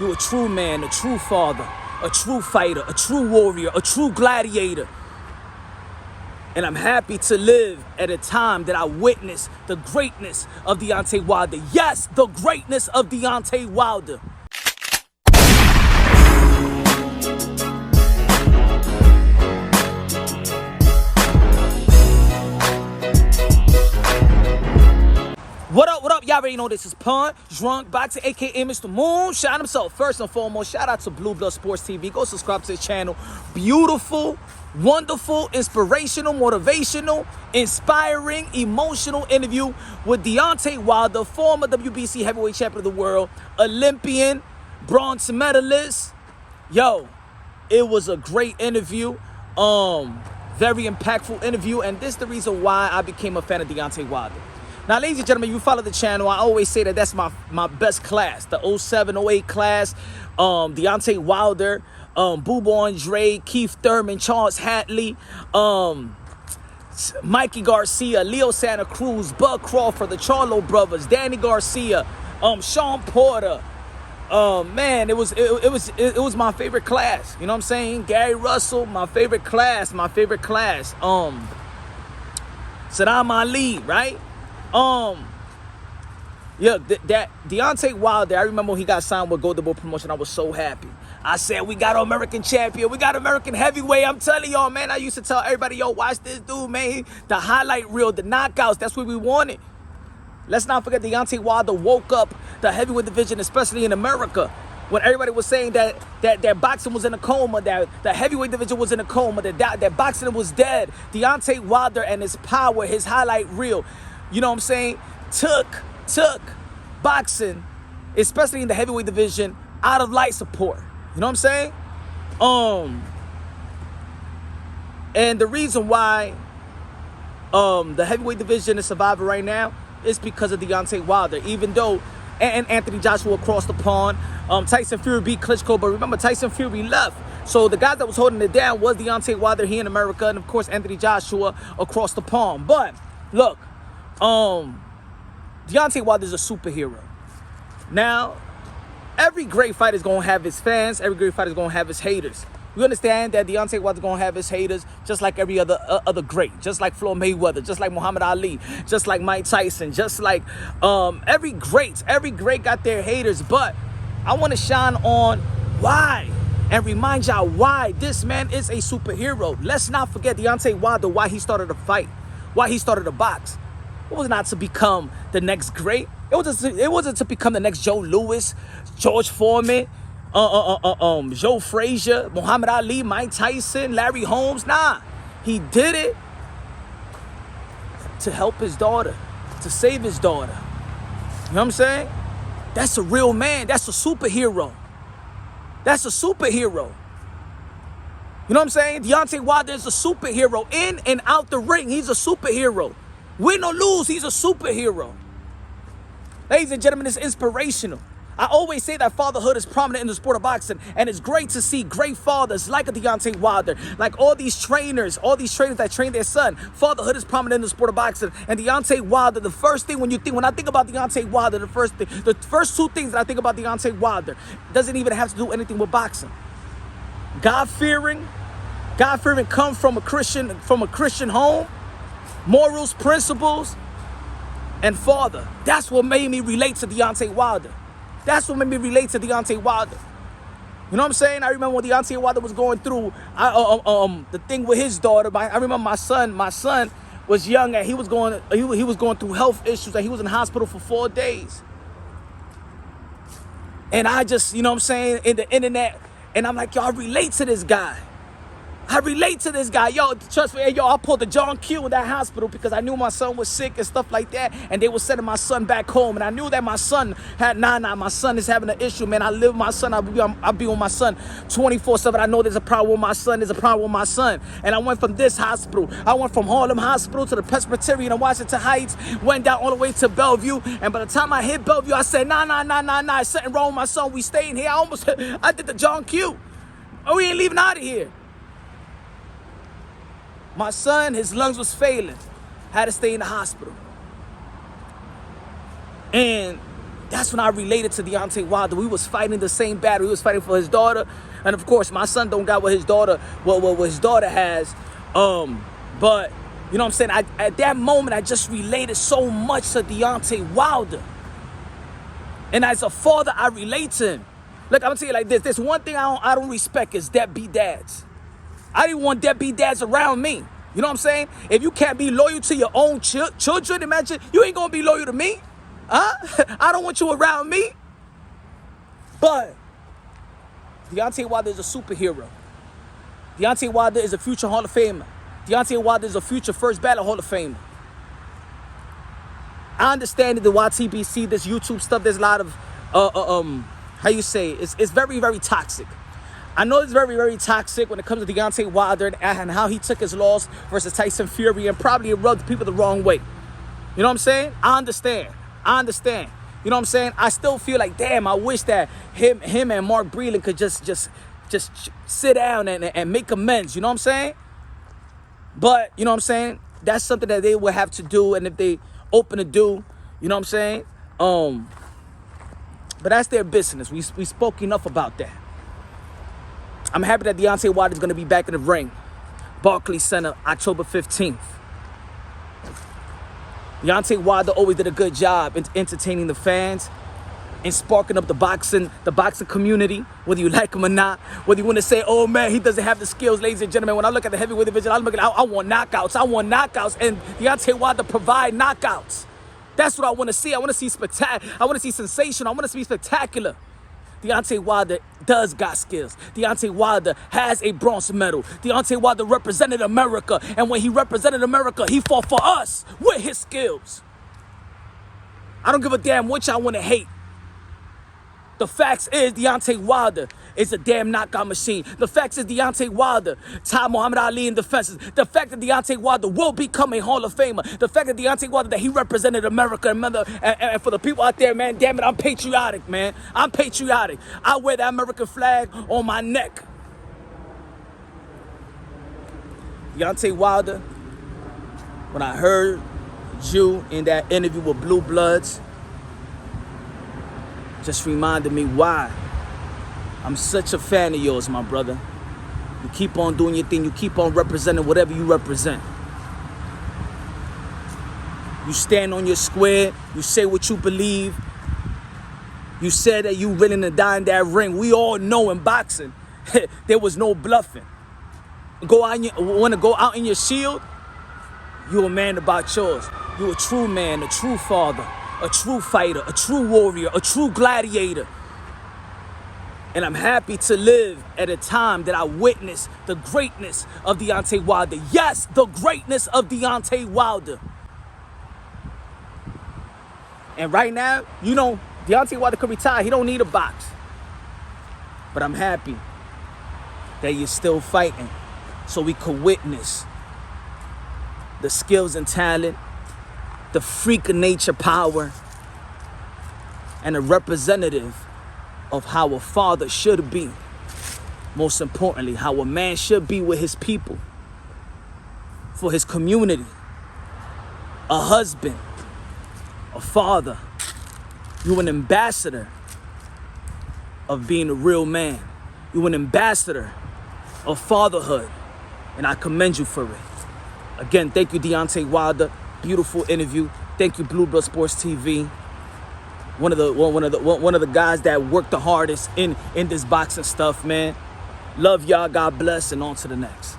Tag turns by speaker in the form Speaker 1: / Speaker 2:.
Speaker 1: You're a true man, a true father, a true fighter, a true warrior, a true gladiator. And I'm happy to live at a time that I witnessed the greatness of Deontay Wilder. Yes, the greatness of Deontay Wilder. What up, what up? Y'all already know this is Punch, Drunk Boxer, aka Mr. Moonshine himself. First and foremost, shout out to Blue Blood Sports TV. Go subscribe to this channel. Beautiful, wonderful, inspirational, motivational, inspiring, emotional interview with Deontay Wilder, former WBC heavyweight champion of the world, Olympian, bronze medalist. Yo, it was a great interview. Very impactful interview, and this is the reason why I became a fan of Deontay Wilder. Now, ladies and gentlemen, you follow the channel. I always say that that's my best class, the 07, 08 class. Deontay Wilder, Booba Andre, Keith Thurman, Charles Hatley, Mikey Garcia, Leo Santa Cruz, Bud Crawford, the Charlo brothers, Danny Garcia, Sean Porter. Man, it was my favorite class. You know what I'm saying? Gary Russell, my favorite class. Saddam Ali, right? Yeah, that Deontay Wilder, I remember when he got signed with Golden Boy Promotion, I was so happy. I said, we got an American champion. We got American heavyweight. I'm telling y'all, man, I used to tell everybody, yo, watch this dude, man. The highlight reel, the knockouts, that's what we wanted. Let's not forget Deontay Wilder woke up the heavyweight division, especially in America, when everybody was saying that boxing was in a coma, that the heavyweight division was in a coma, that boxing was dead. Deontay Wilder and his power, his highlight reel, you know what I'm saying, took boxing, especially in the heavyweight division, out of light support. You know what I'm saying? And the reason why the heavyweight division is surviving right now is because of Deontay Wilder. Even though and Anthony Joshua across the pond, Tyson Fury beat Klitschko, but remember Tyson Fury left. So the guy that was holding it down was Deontay Wilder here in America, and of course Anthony Joshua across the pond. But look, Deontay Wilder is a superhero. Now, every great fighter is going to have his fans. Every great fighter is going to have his haters. We understand that Deontay Wilder is going to have his haters just like every other great. Just like Floyd Mayweather, just like Muhammad Ali, just like Mike Tyson, just like every great got their haters. But I want to shine on why and remind y'all why this man is a superhero. Let's not forget Deontay Wilder, why he started to fight, why he started to box. It was not to become the next great. It wasn't to become the next Joe Louis, George Foreman, Joe Frazier, Muhammad Ali, Mike Tyson, Larry Holmes. Nah, he did it to help his daughter, to save his daughter. You know what I'm saying? That's a real man. That's a superhero. That's a superhero. You know what I'm saying? Deontay Wilder is a superhero in and out the ring. He's a superhero. Win or lose, he's a superhero. Ladies and gentlemen, it's inspirational. I always say that fatherhood is prominent in the sport of boxing, and it's great to see great fathers like a Deontay Wilder, like all these trainers that train their son. Fatherhood is prominent in the sport of boxing, and Deontay Wilder, the first thing when I think about Deontay Wilder, the first two things that I think about Deontay Wilder doesn't even have to do anything with boxing. God-fearing come from a Christian home, morals, principles, and father. That's what made me relate to Deontay Wilder. That's what made me relate to Deontay Wilder. You know what I'm saying? I remember when Deontay Wilder was going through the thing with his daughter. I remember my son was young and he was going through health issues and he was in the hospital for 4 days. And I just, you know what I'm saying, in the internet, and I'm like, yo, I relate to this guy. Yo, trust me, yo, I pulled the John Q in that hospital because I knew my son was sick and stuff like that, and they were sending my son back home, and I knew that my son had, my son is having an issue, man. I live with my son, I'll be with my son 24/7. I know there's a problem with my son, and I went from this hospital, I went from Harlem Hospital to the Presbyterian in Washington Heights, went down all the way to Bellevue, and by the time I hit Bellevue, I said, nah, something wrong with my son, we staying here. I did the John Q. Oh, we ain't leaving out of here. My son, his lungs was failing. Had to stay in the hospital. And That's when I related to Deontay Wilder. We was fighting the same battle. He was fighting for his daughter. And of course, my son don't got what his daughter has. But, you know what I'm saying? At that moment, I just related so much to Deontay Wilder. And as a father, I relate to him. Look, I'm gonna tell you like this. There's one thing I don't respect is deadbeat dads. I didn't want deadbeat dads around me. You know what I'm saying? If you can't be loyal to your own children, imagine you ain't gonna be loyal to me. Huh? I don't want you around me. But Deontay Wilder is a superhero. Deontay Wilder is a future Hall of Famer. Deontay Wilder is a future first ballot Hall of Famer. I understand that the YTBC, this YouTube stuff, there's a lot of, how you say, it's very, very toxic. I know it's very, very toxic when it comes to Deontay Wilder and how he took his loss versus Tyson Fury and probably rubbed people the wrong way. You know what I'm saying? I understand. You know what I'm saying? I still feel like, damn, I wish that him and Mark Breland could just sit down and make amends. You know what I'm saying? But, you know what I'm saying? That's something that they will have to do. And if they open to do, you know what I'm saying? But that's their business. We spoke enough about that. I'm happy that Deontay Wilder is going to be back in the ring. Barclays Center, October 15th. Deontay Wilder always did a good job in entertaining the fans and sparking up the boxing community, whether you like him or not. Whether you want to say, oh man, he doesn't have the skills, ladies and gentlemen. When I look at the heavyweight division, I want knockouts. And Deontay Wilder provide knockouts. That's what I want to see. I want to see spectacular. I want to see sensational. I want to see spectacular. Deontay Wilder does got skills. Deontay Wilder has a bronze medal. Deontay Wilder represented America. And when he represented America, he fought for us with his skills. I don't give a damn which I want to hate. The facts is Deontay Wilder is a damn knockout machine. The facts is Deontay Wilder tied Muhammad Ali in defenses. The fact that Deontay Wilder will become a Hall of Famer. The fact that Deontay Wilder, that he represented America. And for the people out there, man, damn it, I'm patriotic, man. I'm patriotic. I wear the American flag on my neck. Deontay Wilder, when I heard you in that interview with Blue Bloods, just reminded me why I'm such a fan of yours, my brother. You keep on doing your thing. You keep on representing whatever you represent. You stand on your square. You say what you believe. You said that you willing to die in that ring. We all know in boxing, there was no bluffing. Want to go out in your shield? You a man about yours. You a true man, a true father, a true fighter, a true warrior, a true gladiator. And I'm happy to live at a time that I witnessed the greatness of Deontay Wilder. Yes, the greatness of Deontay Wilder. And right now, you know, Deontay Wilder could retire. He don't need a box. But I'm happy that you're still fighting so we could witness the skills and talent, the freak of nature power, and a representative of how a father should be. Most importantly, how a man should be with his people, for his community, a husband, a father. You're an ambassador of being a real man. You're an ambassador of fatherhood, and I commend you for it. Again, thank you, Deontay Wilder. Beautiful interview. Thank you, Blue Blood Sports TV. One of the guys that worked the hardest in this boxing stuff, man. Love y'all. God bless, and on to the next.